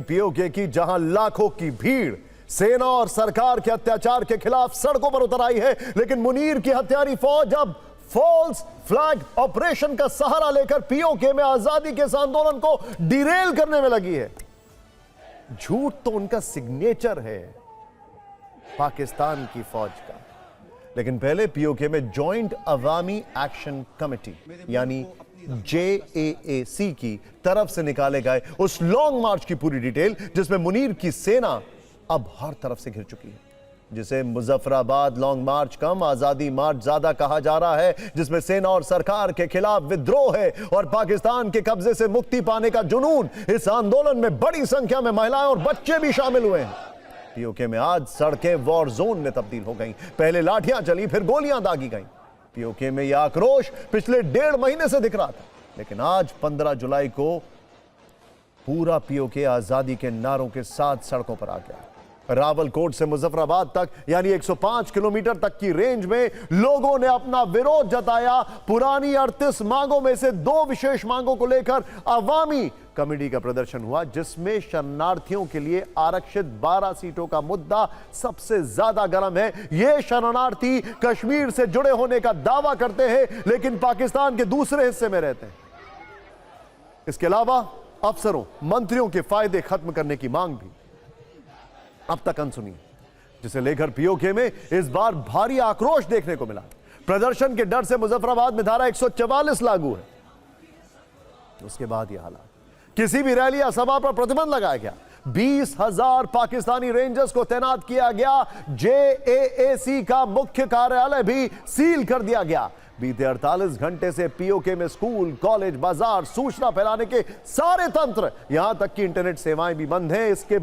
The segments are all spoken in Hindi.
पीओके की जहां लाखों की भीड़ सेना और सरकार के अत्याचार के खिलाफ सड़कों पर उतर आई है, लेकिन मुनीर की हत्यारी फौज अब फॉल्स फ्लैग ऑपरेशन का सहारा लेकर पीओके में आजादी के इस आंदोलन को डिरेल करने में लगी है। झूठ तो उनका सिग्नेचर है पाकिस्तान की फौज का, लेकिन पहले पीओके में जॉइंट अवामी एक्शन कमेटी यानी JAAC की तरफ से निकाले गए उस लॉन्ग मार्च की पूरी डिटेल, जिसमें मुनीर की सेना अब हर तरफ से घिर चुकी है, जिसे मुजफ्फराबाद लॉन्ग मार्च कम आजादी मार्च ज्यादा कहा जा रहा है, जिसमें सेना और सरकार के खिलाफ विद्रोह है और पाकिस्तान के कब्जे से मुक्ति पाने का जुनून। इस आंदोलन में बड़ी संख्या में महिलाएं और बच्चे भी शामिल हुए हैं। पीओके में आज सड़कें वॉर जोन में तब्दील हो गईं, पहले लाठियां चली, फिर गोलियां दागी गईं। पीओके में यह आक्रोश पिछले 1.5 महीने से दिख रहा था, लेकिन आज 15 जुलाई को पूरा पीओके आजादी के नारों के साथ सड़कों पर आ गया। रावलकोट से मुजफ्फराबाद तक यानी 105 किलोमीटर तक की रेंज में लोगों ने अपना विरोध जताया। पुरानी 38 मांगों में से 2 विशेष मांगों को लेकर अवामी कमेटी का प्रदर्शन हुआ, जिसमें शरणार्थियों के लिए आरक्षित 12 सीटों का मुद्दा सबसे ज्यादा गर्म है। ये शरणार्थी कश्मीर से जुड़े होने का दावा करते हैं, लेकिन पाकिस्तान के दूसरे हिस्से में रहते हैं। इसके अलावा अफसरों मंत्रियों के फायदे खत्म करने की मांग भी अब तक अनसुनी, जिसे लेकर पीओके में इस बार भारी आक्रोश देखने को मिला। प्रदर्शन के डर से मुजफ्फराबाद में धारा 144 लागू है। उसके बाद यह हालात, किसी भी रैली या सभा पर प्रतिबंध लगाया गया। 20,000 पाकिस्तानी रेंजर्स को तैनात किया गया। JAAC का मुख्य कार्यालय भी सील कर दिया गया। बीते 48 घंटे से पीओके में स्कूल, कॉलेज, बाजार, सूचना फैलाने के सारे तंत्र, यहां तक कि इंटरनेट सेवाएं भी बंद हैं। इसके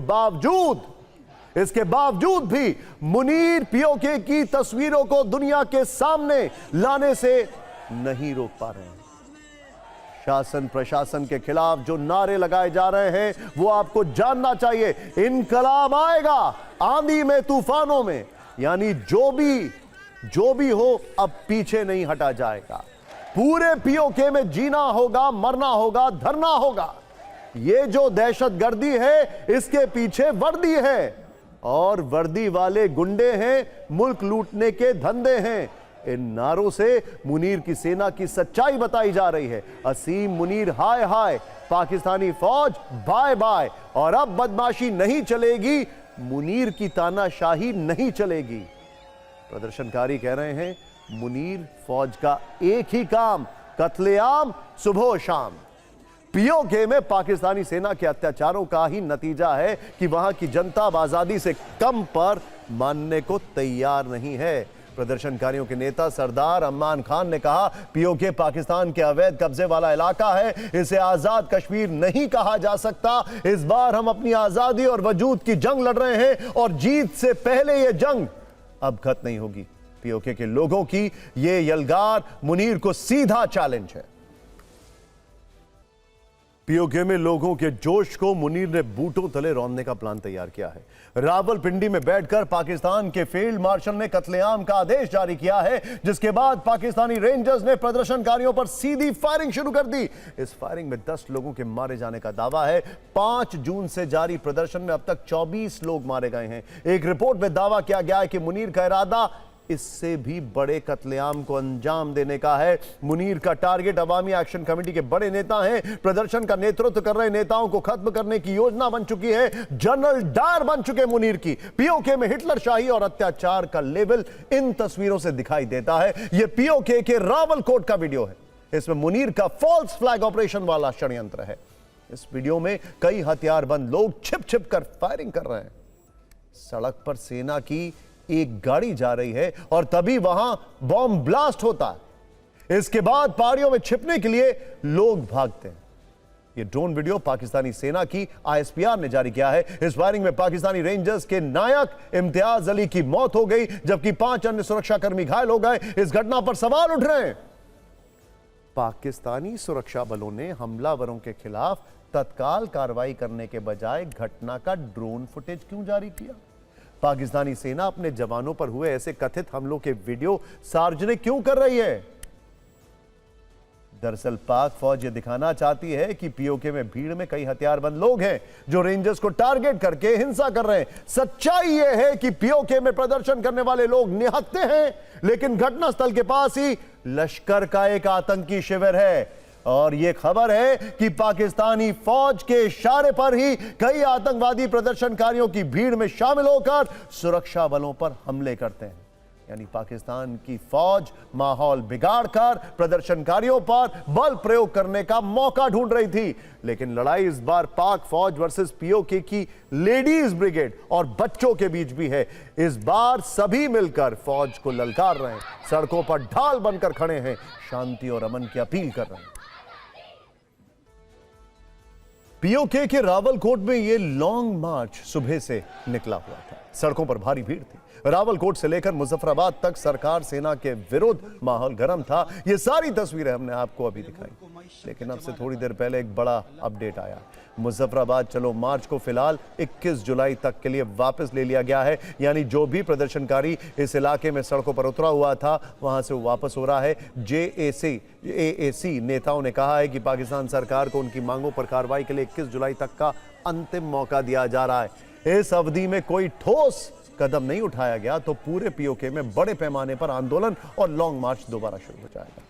बावजूद भी मुनीर पीओके की तस्वीरों को दुनिया के सामने लाने से नहीं रोक पा रहे हैं। शासन प्रशासन के खिलाफ जो नारे लगाए जा रहे हैं वो आपको जानना चाहिए। इनकलाब आएगा आंधी में तूफानों में, यानी जो भी हो अब पीछे नहीं हटा जाएगा। पूरे पीओके में जीना होगा, मरना होगा, धरना होगा। ये जो दहशतगर्दी है इसके पीछे वर्दी है और वर्दी वाले गुंडे हैं, मुल्क लूटने के धंधे हैं। इन नारों से मुनीर की सेना की सच्चाई बताई जा रही है। असीम मुनीर हाय हाय, पाकिस्तानी फौज बाय बाय। और अब बदमाशी नहीं चलेगी, मुनीर की तानाशाही नहीं चलेगी। प्रदर्शनकारी कह रहे हैं मुनीर फौज का एक ही काम, कत्लेआम सुबह शाम। पीओके में पाकिस्तानी सेना के अत्याचारों का ही नतीजा है कि वहां की जनता आजादी से कम पर मानने को तैयार नहीं है। प्रदर्शनकारियों के नेता सरदार अम्मान खान ने कहा, पीओके पाकिस्तान के अवैध कब्जे वाला इलाका है, इसे आजाद कश्मीर नहीं कहा जा सकता। इस बार हम अपनी आजादी और वजूद की जंग लड़ रहे हैं और जीत से पहले यह जंग अब खत्म नहीं होगी। पीओके के लोगों की यह यलगार मुनीर को सीधा चैलेंज है। पीओके में लोगों के जोश को मुनीर ने बूटों तले रौंदने का प्लान तैयार किया है। रावलपिंडी में बैठकर पाकिस्तान के फील्ड मार्शल ने कत्लेआम का आदेश जारी किया है, जिसके बाद पाकिस्तानी रेंजर्स ने प्रदर्शनकारियों पर सीधी फायरिंग शुरू कर दी। इस फायरिंग में 10 लोगों के मारे जाने का दावा है। 5 जून से जारी प्रदर्शन में अब तक 24 लोग मारे गए हैं। एक रिपोर्ट में दावा किया गया है कि मुनीर का इरादा इससे भी बड़े कत्लेआम को अंजाम देने का है। मुनीर का टारगेट अवामी एक्शन कमेटी के बड़े नेता हैं। प्रदर्शन का नेतृत्व कर रहे नेताओं को खत्म करने की योजना बन चुकी है। जनरल डायर बन चुके मुनीर की। पीओके में हिटलर शाही और अत्याचार का लेवल इन तस्वीरों से दिखाई देता है। यह पीओके के रावलकोट का वीडियो है। इसमें मुनीर का फॉल्स फ्लैग ऑपरेशन वाला षड्यंत्र है। इस वीडियो में कई हथियारबंद लोग छिप छिप कर फायरिंग कर रहे हैं। सड़क पर सेना की एक गाड़ी जा रही है और तभी वहां बॉम्ब ब्लास्ट होता है। इसके बाद पहाड़ियों में छिपने के लिए लोग भागते हैं। यह ड्रोन वीडियो पाकिस्तानी सेना की ISPR ने जारी किया है। इस फायरिंग में पाकिस्तानी रेंजर्स के नायक इम्तियाज अली की मौत हो गई, जबकि 5 अन्य सुरक्षाकर्मी घायल हो गए। इस घटना पर सवाल उठ रहे हैं, पाकिस्तानी सुरक्षा बलों ने हमलावरों के खिलाफ तत्काल कार्रवाई करने के बजाय घटना का ड्रोन फुटेज क्यों जारी किया? पाकिस्तानी सेना अपने जवानों पर हुए ऐसे कथित हमलों के वीडियो सार्वजनिक क्यों कर रही है? दरअसल पाक फौज ये दिखाना चाहती है कि पीओके में भीड़ में कई हथियारबंद लोग हैं जो रेंजर्स को टारगेट करके हिंसा कर रहे हैं। सच्चाई ये है कि पीओके में प्रदर्शन करने वाले लोग निहत्थे हैं, लेकिन घटनास्थल के पास ही लश्कर का एक आतंकी शिविर है और यह खबर है कि पाकिस्तानी फौज के इशारे पर ही कई आतंकवादी प्रदर्शनकारियों की भीड़ में शामिल होकर सुरक्षा बलों पर हमले करते हैं। यानी पाकिस्तान की फौज माहौल बिगाड़कर प्रदर्शनकारियों पर बल प्रयोग करने का मौका ढूंढ रही थी, लेकिन लड़ाई इस बार पाक फौज वर्सेस पीओके की लेडीज ब्रिगेड और बच्चों के बीच भी है। इस बार सभी मिलकर फौज को ललकार रहे हैं, सड़कों पर ढाल बनकर खड़े हैं, शांति और अमन की अपील कर रहे हैं। पीओके के रावलकोट में यह लॉन्ग मार्च सुबह से निकला हुआ था। सड़कों पर भारी भीड़ थी। रावलकोट से लेकर मुजफ्फराबाद तक सरकार सेना के विरुद्ध माहौल गर्म था। ये सारी तस्वीरें हमने आपको अभी दिखाई, लेकिन अब से थोड़ी देर पहले एक बड़ा अपडेट आया। मुजफ्फराबाद चलो मार्च को फिलहाल 21 जुलाई तक के लिए वापस ले लिया गया है। यानी जो भी प्रदर्शनकारी इस इलाके में सड़कों पर उतरा हुआ था वहां से वापस हो रहा है। जेएसी नेताओं ने कहा है कि पाकिस्तान सरकार को उनकी मांगों पर कार्रवाई के लिए 21 जुलाई तक का अंतिम मौका दिया जा रहा है। इस अवधि में कोई ठोस कदम नहीं उठाया गया तो पूरे पीओके में बड़े पैमाने पर आंदोलन और लॉन्ग मार्च दोबारा शुरू हो जाएगा।